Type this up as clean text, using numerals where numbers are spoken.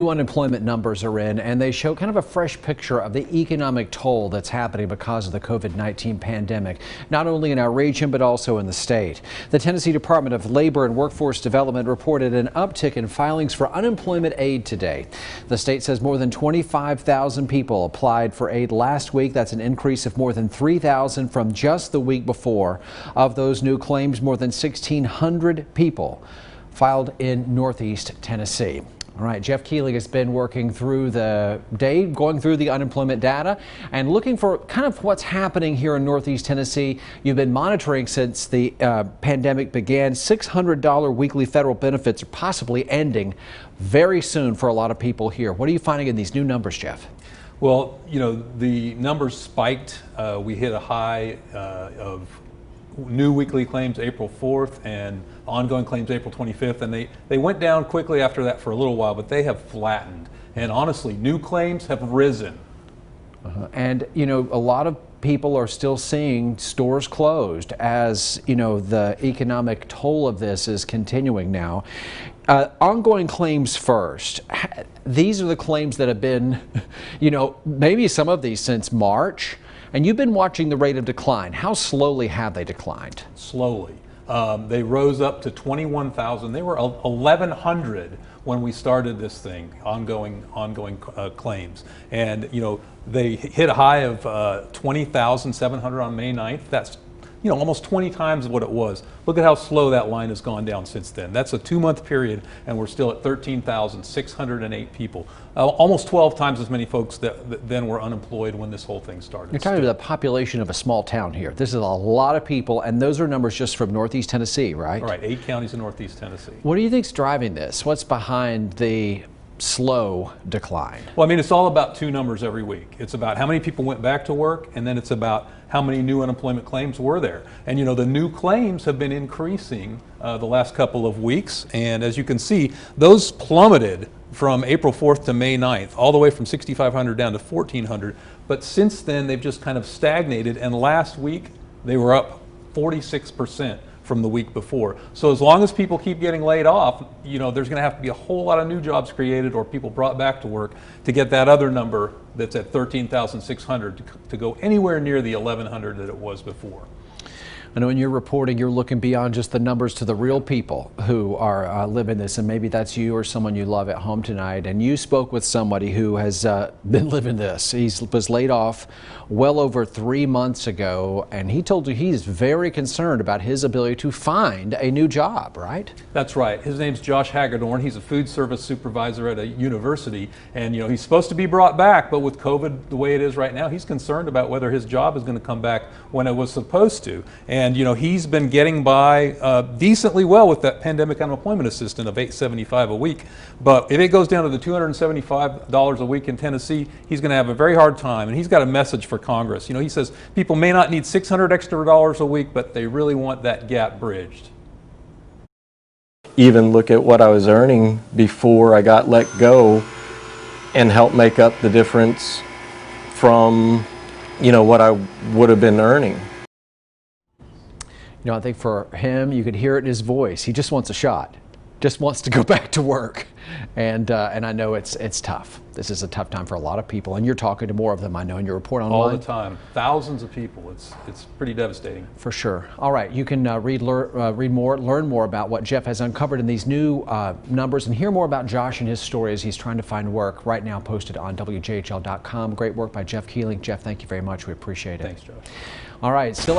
New unemployment numbers are in, and they show kind of a fresh picture of the economic toll that's happening because of the COVID-19 pandemic, not only in our region, but also in the state. The Tennessee Department of Labor and Workforce Development reported an uptick in filings for unemployment aid today. The state says more than 25,000 people applied for aid last week. That's an increase of more than 3,000 from just the week before. Of those new claims, more than 1,600 people filed in Northeast Tennessee. All right, Jeff Keeling has been working through the day, going through the unemployment data and looking for kind of what's happening here in Northeast Tennessee. You've been monitoring since the pandemic began. $600 weekly federal benefits are possibly ending very soon for a lot of people here. What are you finding in these new numbers, Jeff? Well, you know, the numbers spiked. We hit a high of new weekly claims April 4th and ongoing claims April 25th, and they went down quickly after that for a little while, but they have flattened. And honestly, new claims have risen. And, you know, a lot of people are still seeing stores closed as, you know, the economic toll of this is continuing now. Ongoing claims first. These are the claims that have been, you know, maybe some of these since March. And you've been watching the rate of decline. How slowly have they declined? Slowly. They rose up to 21,000. They were 1,100 when we started this thing, ongoing claims. And, you know, they hit a high of 20,700 on May 9th. That's, you know, almost 20 times what it was. Look at how slow that line has gone down since then. That's a 2-month period, and we're still at 13,608 people. Almost 12 times as many folks that then were unemployed when this whole thing started. You're talking about the population of a small town here. This is a lot of people, and those are numbers just from Northeast Tennessee, right? Right, 8 counties in Northeast Tennessee. What do you think's driving this? What's behind the slow decline? Well, I mean, it's all about 2 numbers every week. It's about how many people went back to work, and then it's about how many new unemployment claims were there. And, you know, the new claims have been increasing the last couple of weeks. And as you can see, those plummeted from April 4th to May 9th, all the way from 6,500 down to 1,400. But since then, they've just kind of stagnated. And last week, they were up 46% from the week before. So as long as people keep getting laid off, you know, there's going to have to be a whole lot of new jobs created or people brought back to work to get that other number that's at 13,600 to go anywhere near the 1,100 that it was before. I know in your reporting, you're looking beyond just the numbers to the real people who are living this, and maybe that's you or someone you love at home tonight. And you spoke with somebody who has been living this. He was laid off well over 3 months ago, and he told you he's very concerned about his ability to find a new job, right? That's right. His name's Josh Hagedorn. He's a food service supervisor at a university, and, you know, he's supposed to be brought back, but with COVID the way it is right now, he's concerned about whether his job is going to come back when it was supposed to. And, you know, he's been getting by decently well with that pandemic unemployment assistance of $875 a week. But if it goes down to the $275 a week in Tennessee, he's going to have a very hard time. And he's got a message for Congress. You know, he says people may not need $600 extra a week, but they really want that gap bridged. Even look at what I was earning before I got let go and help make up the difference from, you know, what I would have been earning. You know, I think for him, you could hear it in his voice. He just wants a shot, just wants to go back to work. And I know it's tough. This is a tough time for a lot of people. And you're talking to more of them, I know, in your report online. All the time. Thousands of people. It's pretty devastating. For sure. All right. You can read more, learn more about what Jeff has uncovered in these new numbers and hear more about Josh and his story as he's trying to find work right now posted on WJHL.com. Great work by Jeff Keeling. Jeff, thank you very much. We appreciate it. Thanks, Josh. All right. Still ahead.